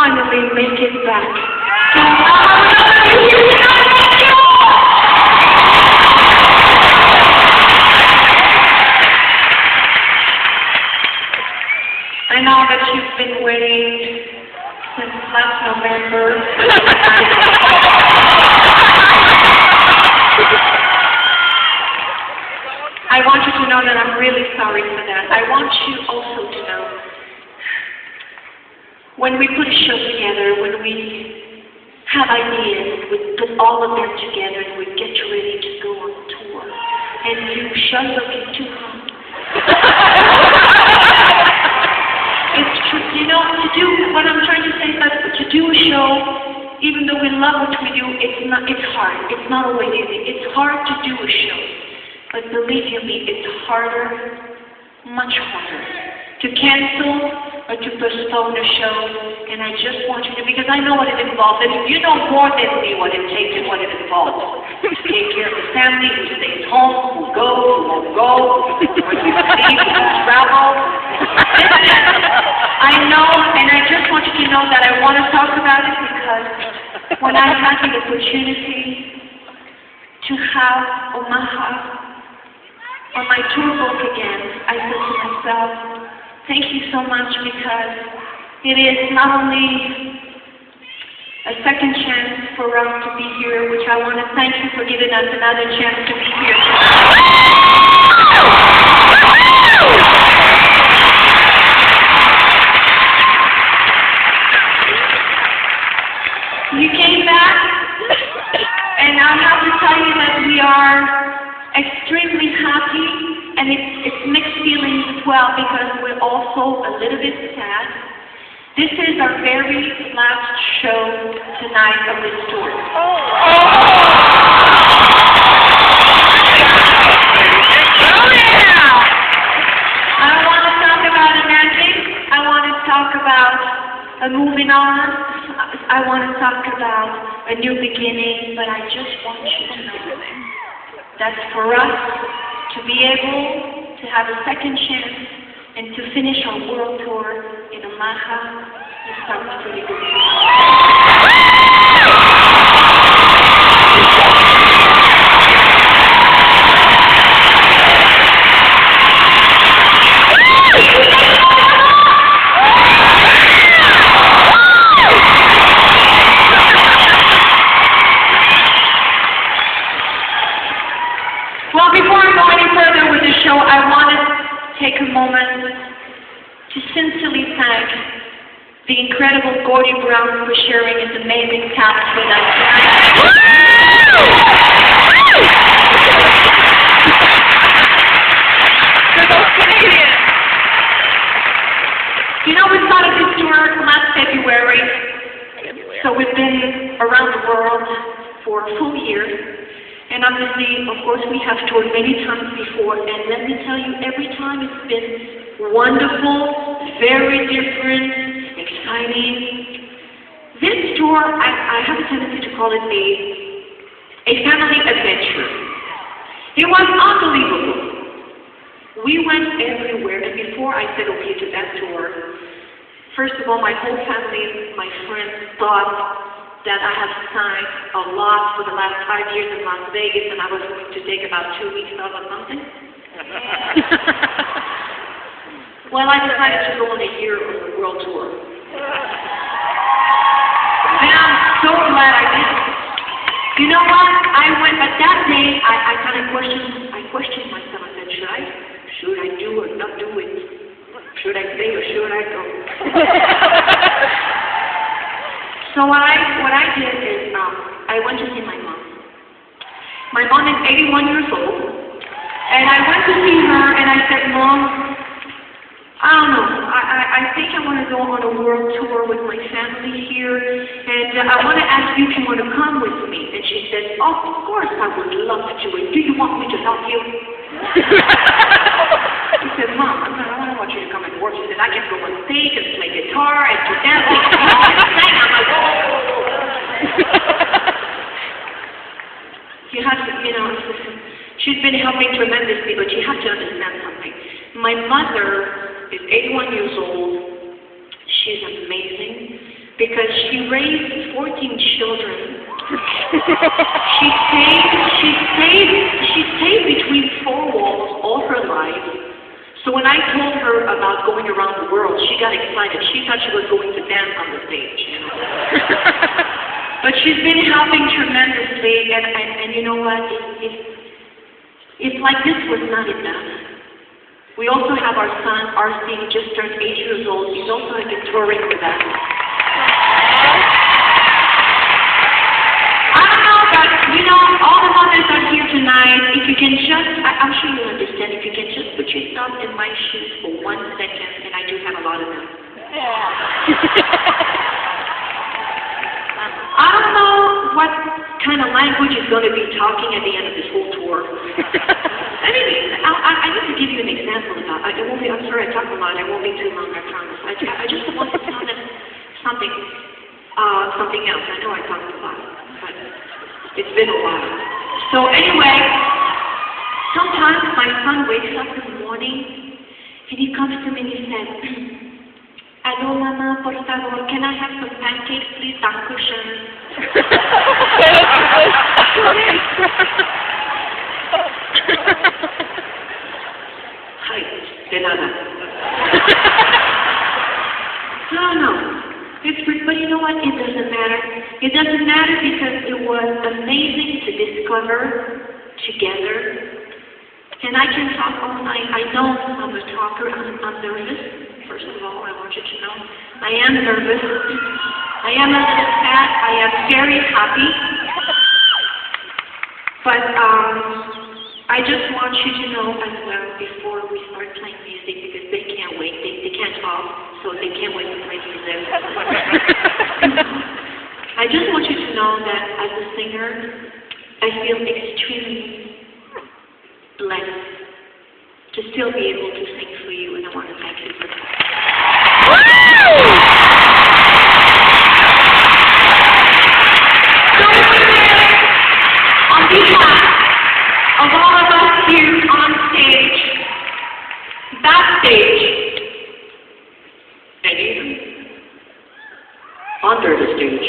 finally make it back. I know that you've been waiting since last November. I want you to know that I'm really sorry for that. I want you also to know, when we put a show together, when we have ideas, we put all of them together and we get ready to go on tour, and you shut looking too hot. It's true, you know, to do what I'm trying to say is that to do a show, even though we love what we do, it's hard. It's not always easy. It's hard to do a show. But believe you me, it's harder, much harder, to cancel or to postpone a show. And I just want you to, because I know what it involves, and you know more than me what it takes and what it involves. To take care of the family, who stays home, who goes, who won't go, where you sleep, who travel. I know, and I just want you to know that I want to talk about it because when I had the opportunity to have Omaha on my tour book again, I said to myself, thank you so much, because it is not only a second chance for us to be here, which I want to thank you for giving us another chance to be here You came back, and I have to tell you that we are extremely happy, and it's mixed feelings as well, because we're also a little bit sad. This is our very last show tonight of this tour. I don't want to talk about an ending. I want to talk about a moving on. I want to talk about a new beginning, but I just want you to know that for us to be able to have a second chance and to finish our world tour in Omaha, it sounds pretty good. Well, before I go any further with the show, I want to take a moment to sincerely thank the incredible Gordy Brown for sharing his amazing talent with us tonight. You know, we started this tour last February, so we've been around the world for a full year. And obviously, of course, we have toured many times before, and let me tell you, every time it's been wonderful, very different, exciting. This tour, I have a tendency to call it a family adventure. It was unbelievable. We went everywhere, and before I said okay to that tour, first of all, my whole family, my friends thought that I have signed a lot for the last 5 years in Las Vegas, and I was going to take about 2 weeks off or something. Well, I decided to go on a year on the world tour. And I'm so glad I did. You know what? I went, but that day, I kind of questioned myself. I said, should I do or not do it? Should I stay or should I go? So what I did is I went to see my mom. My mom is 81 years old, and I went to see her, and I said, Mom, I don't know, I think I want to go on a world tour with my family here, and I want to ask you if you want to come with me. And she said, oh, of course I would love to do it. Do you want me to help you? He said, Mom, I don't want you to come and work. She said, I can go on stage and play guitar and do dancing and sing. I'm like, oh. You have to, you know, she's been helping tremendously, but you have to understand something. My mother is 81 years old. She's amazing. because she raised 14 children. She stayed between four walls all her life. So when I told her about going around the world, she got excited. She thought she was going to dance on the stage, you know. But she's been helping tremendously, and you know what? If like this was not enough, we also have our son, RC, who just turned 8 years old. He's also been touring with us. I don't know, but you know, all the mothers are here tonight. If you can just, I'm sure you'll understand, if you can just put yourself in my shoes for 1 second, and I do have a lot of them. I don't know what kind of language is going to be talking at the end of this whole tour. I mean, I need to give you an example of that. I'm sorry I talk a lot. I won't be too long, I promise. I just want to tell them something else. I know I talked a lot, but it's been a while. So anyway, sometimes my son wakes up in the morning and he comes to me and he said, "Hello, Mama, por favor, can I have some pancakes, please, on cushions?" Hi, de nada. No. But you know what? It doesn't matter. It doesn't matter because it was amazing to discover together. And I can talk all night. I know I'm a talker. I'm nervous. First of all, I want you to know I am nervous. I am a little sad. I am very happy. But I just want you to know as well before we start playing music, because they can't wait. They can't talk, so they can't wait to play music. I just want you to know that as a singer, I feel extremely blessed to still be able to sing for you, and I want to thank you for that. So on behalf of all of us here on stage, backstage, and even under the stage,